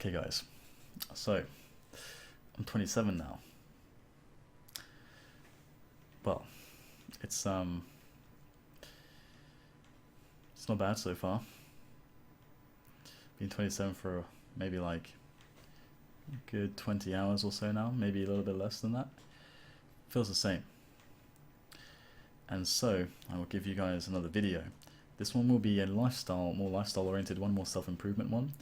Okay guys, so I'm 27 now. Well, it's it's not bad so far. Been 27 for maybe like a good 20 hours or so now, maybe a little bit less than that. Feels the same. And so I will give you guys another video. This one will be a lifestyle, more lifestyle oriented one, more self-improvement one.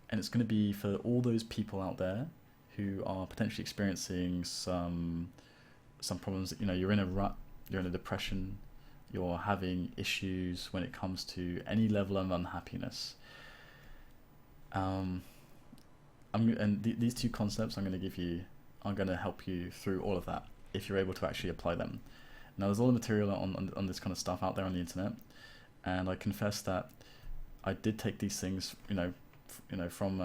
And it's going to be for all those people out there who are potentially experiencing some problems. You know, you're in a rut, you're in a depression, you're having issues when it comes to any level of unhappiness. These two concepts I'm going to give you are going to help you through all of that if you're able to actually apply them. Now, there's a lot of material on this kind of stuff out there on the internet, and I confess that I did take these things, from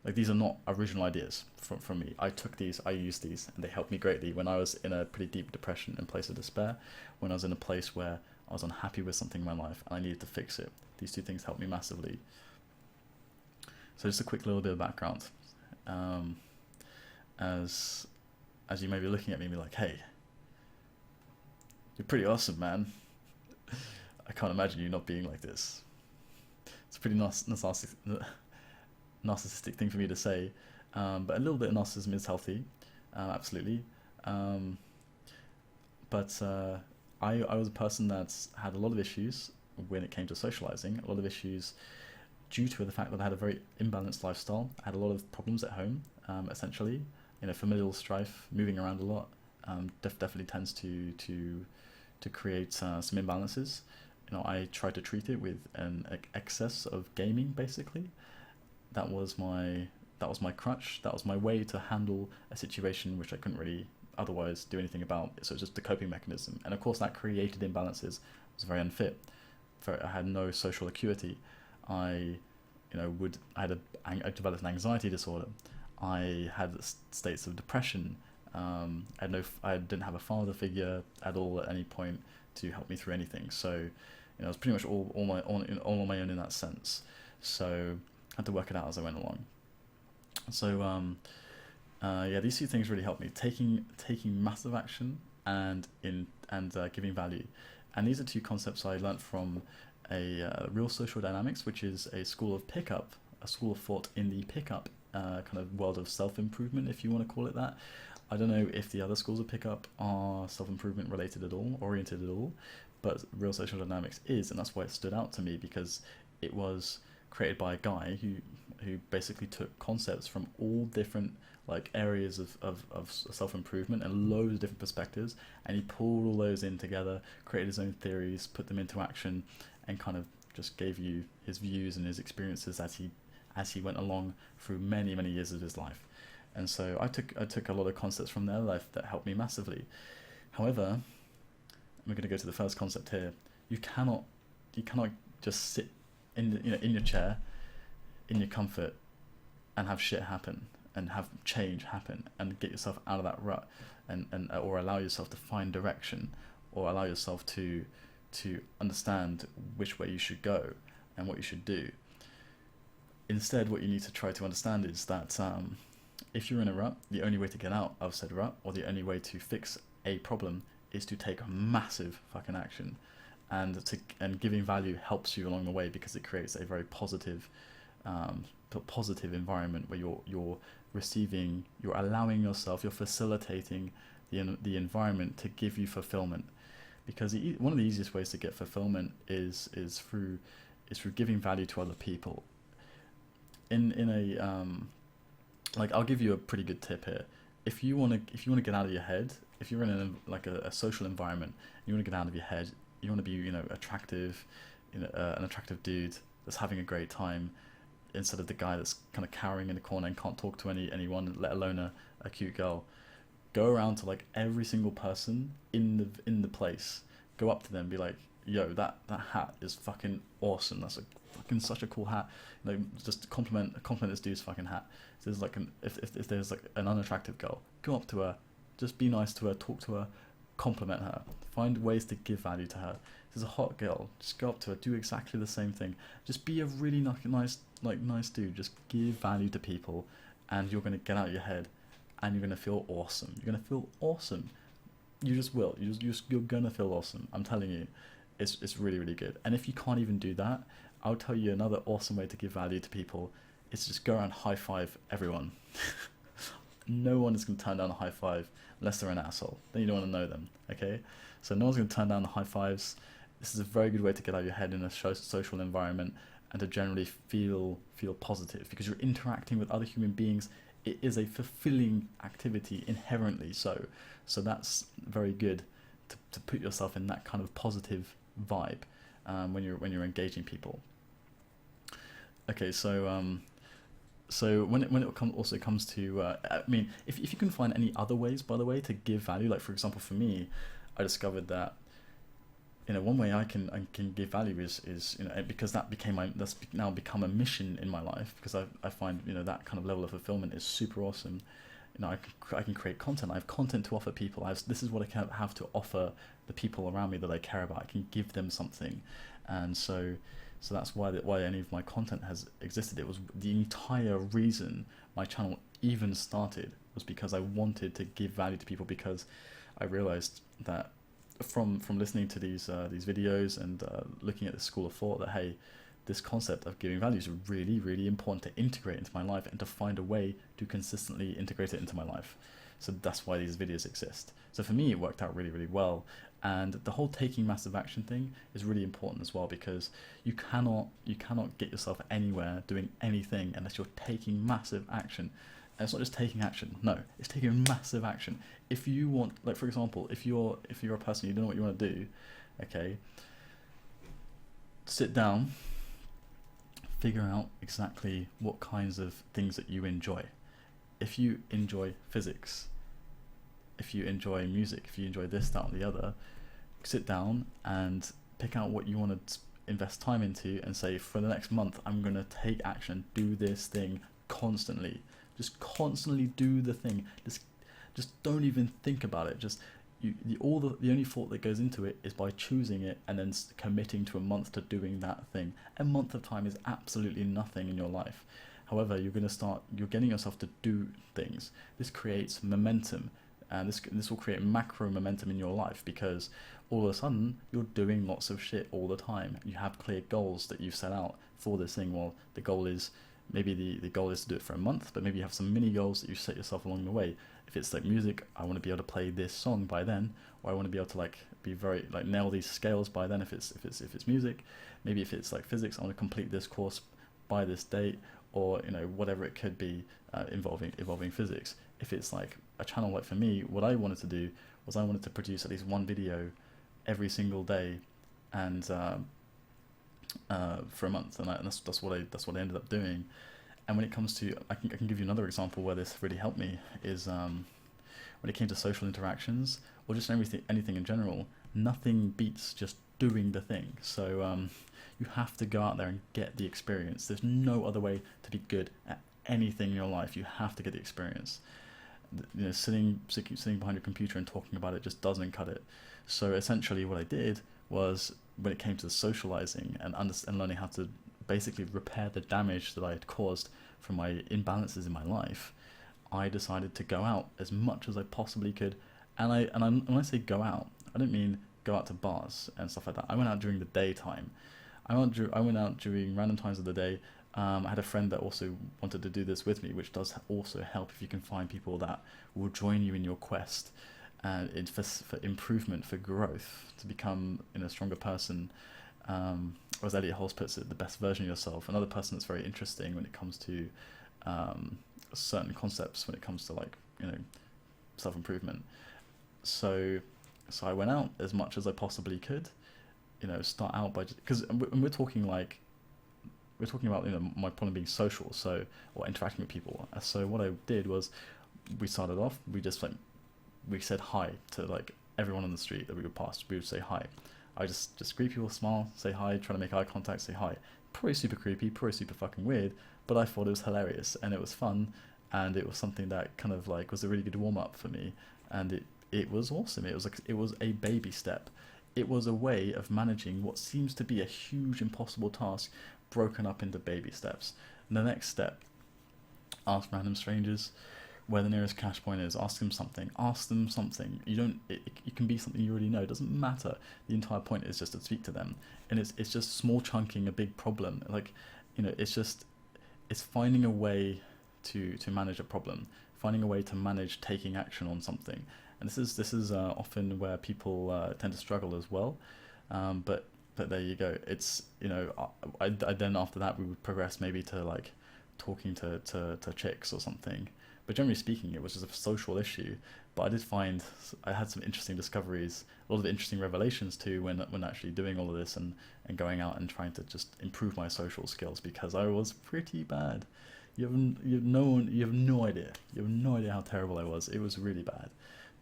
like, these are not original ideas from me. I took these, I used these, and they helped me greatly when I was in a pretty deep depression and place of despair, when I was in a place where I was unhappy with something in my life and I needed to fix it. These two things helped me massively. So just a quick little bit of background. As you may be looking at me and be like, hey, you're pretty awesome, man. I can't imagine you not being like this. It's a pretty narcissistic thing for me to say, but a little bit of narcissism is healthy, absolutely. But I was a person that's had a lot of issues when it came to socializing, a lot of issues due to the fact that I had a very imbalanced lifestyle. I had a lot of problems at home, essentially. Familial strife, moving around a lot, definitely tends to create some imbalances. I tried to treat it with an excess of gaming, basically. That was my crutch. That was my way to handle a situation which I couldn't really otherwise do anything about. So it's just the coping mechanism, and of course that created imbalances. I was very unfit. I had no social acuity. I developed an anxiety disorder. I had states of depression. I didn't have a father figure at all at any point to help me through anything. So, I was pretty much all on my own in that sense. So I had to work it out as I went along. So these two things really helped me, taking massive action and giving value. And these are two concepts I learnt from a Real Social Dynamics, which is a school of pickup, a school of thought in the pickup kind of world of self-improvement, if you want to call it that. I don't know if the other schools of pickup are self-improvement related at all, oriented at all, but Real Social Dynamics is, and that's why it stood out to me, because it was created by a guy who basically took concepts from all different areas of self-improvement and loads of different perspectives, and he pulled all those in together, created his own theories, put them into action, and kind of just gave you his views and his experiences as he went along through many years of his life. And so I took a lot of concepts from their life that helped me massively. However, we're going to go to the first concept here. You cannot just sit in your chair, in your comfort, and have shit happen and have change happen and get yourself out of that rut, and or allow yourself to find direction, or allow yourself to understand which way you should go and what you should do. Instead, what you need to try to understand is that if you're in a rut, the only way to get out of said rut, or the only way to fix a problem, is to take massive fucking action. And giving value helps you along the way, because it creates a very positive environment where you're receiving, you're allowing yourself, you're facilitating the environment to give you fulfillment. Because one of the easiest ways to get fulfillment is through giving value to other people. I'll give you a pretty good tip here. If you want to get out of your head, if you're in a social environment, you want to get out of your head, you want to be attractive, an attractive dude that's having a great time, instead of the guy that's kind of cowering in the corner and can't talk to anyone, let alone a cute girl. Go around to every single person in the place. Go up to them, be like, yo, that hat is fucking awesome. That's such a cool hat. Just compliment this dude's fucking hat. So there's if there's an unattractive girl, go up to her, just be nice to her, talk to her, compliment her, find ways to give value to her. If there's a hot girl, just go up to her, do exactly the same thing. Just be a really nice dude. Just give value to people, and you're gonna get out of your head, and you're gonna feel awesome. You're gonna feel awesome. You just will. You're gonna feel awesome. I'm telling you, it's really, really good. And if you can't even do that, I'll tell you another awesome way to give value to people. It's just go around high five everyone. No one is gonna turn down a high five unless they're an asshole. Then you don't want to know them. Okay, so no one's gonna turn down the high fives. This is a very good way to get out of your head in a social environment and to generally feel positive, because you're interacting with other human beings. It is a fulfilling activity inherently, so that's very good to put yourself in that kind of positive vibe when you're engaging people. Okay, so when it also comes to I mean, if you can find any other ways, by the way, to give value, like for example for me, I discovered that, you know, one way I can give value is you know, because that's now become a mission in my life, because I find, you know, that kind of level of fulfillment is super awesome. You know, I can create content. I have content to offer people. This is what I can have to offer the people around me that I care about. I can give them something, and so that's why any of my content has existed. It was the entire reason my channel even started, was because I wanted to give value to people, because I realized that from listening to these videos and looking at the school of thought, that hey, this concept of giving value is really, really important to integrate into my life and to find a way to consistently integrate it into my life. So that's why these videos exist. So for me, it worked out really, really well. And the whole taking massive action thing is really important as well, because you cannot get yourself anywhere doing anything unless you're taking massive action. And it's not just taking action, no, it's taking massive action. If you want, like for example, if you're a person, you don't know what you want to do, okay, sit down, figure out exactly what kinds of things that you enjoy. If you enjoy physics, if you enjoy music, if you enjoy this, that, or the other, sit down and pick out what you want to invest time into, and say, for the next month, I'm going to take action, do this thing constantly. Just constantly do the thing. Just don't even think about it. Just the only thought that goes into it is by choosing it and then committing to a month to doing that thing. A month of time is absolutely nothing in your life. However, you're getting yourself to do things. This creates momentum, and this will create macro momentum in your life, because all of a sudden you're doing lots of shit all the time. You have clear goals that you've set out for this thing. Well, the goal is, maybe the goal is to do it for a month, but maybe you have some mini goals that you set yourself along the way. If it's like music, I want to be able to play this song by then, or I want to be able to be very nail these scales by then. If it's music, maybe if it's like physics, I want to complete this course by this date, or you know, whatever it could be involving physics. If it's like a channel, like for me, what I wanted to do was I wanted to produce at least one video every single day, and for a month, and that's what I ended up doing. And when it comes to, I can give you another example where this really helped me, is when it came to social interactions, or just anything in general, nothing beats just doing the thing. So you have to go out there and get the experience. There's no other way to be good at anything in your life. You have to get the experience. You know, sitting behind your computer and talking about it just doesn't cut it. So essentially what I did was, when it came to the socializing and learning how to basically repair the damage that I had caused from my imbalances in my life, I decided to go out as much as I possibly could. And when I say go out, I don't mean go out to bars and stuff like that. I went out during the daytime. I went out during random times of the day. I had a friend that also wanted to do this with me, which does also help if you can find people that will join you in your quest, and for improvement, for growth, to become a stronger person. Or as Elliot Holmes puts it, the best version of yourself. Another person that's very interesting when it comes to certain concepts, when it comes to self-improvement. So I went out as much as I possibly could. Start out by, because we're talking about my problem being social, or interacting with people. So what I did was, we started off, we said hi to everyone on the street that we would pass. We would say hi. I just greet people, smile, say hi, try to make eye contact, say hi. Probably super creepy, probably super fucking weird, but I thought it was hilarious, and it was fun, and it was something that kind of was a really good warm up for me, and it was awesome. It was a baby step. It was a way of managing what seems to be a huge impossible task broken up into baby steps. And the next step, ask random strangers where the nearest cash point is. Ask them something. Ask them something. You don't. It can be something you already know. It doesn't matter. The entire point is just to speak to them, and it's just small chunking a big problem. Like, it's finding a way to manage a problem, finding a way to manage taking action on something. And this is often where people tend to struggle as well. But there you go. It's I then after that we would progress maybe to like talking to chicks or something. But generally speaking, it was just a social issue. But I did find I had some interesting discoveries, a lot of interesting revelations too when actually doing all of this and going out and trying to just improve my social skills, because I was pretty bad. You have no idea. You have no idea how terrible I was. It was really bad.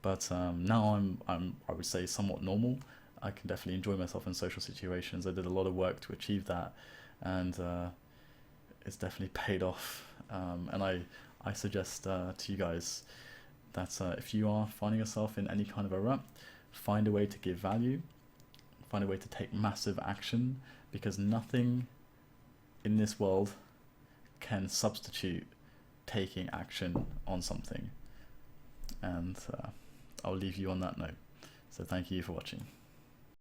But now I would say somewhat normal. I can definitely enjoy myself in social situations. I did a lot of work to achieve that, and it's definitely paid off. And I suggest to you guys that if you are finding yourself in any kind of a rut, find a way to give value, find a way to take massive action, because nothing in this world can substitute taking action on something. And I'll leave you on that note. So thank you for watching.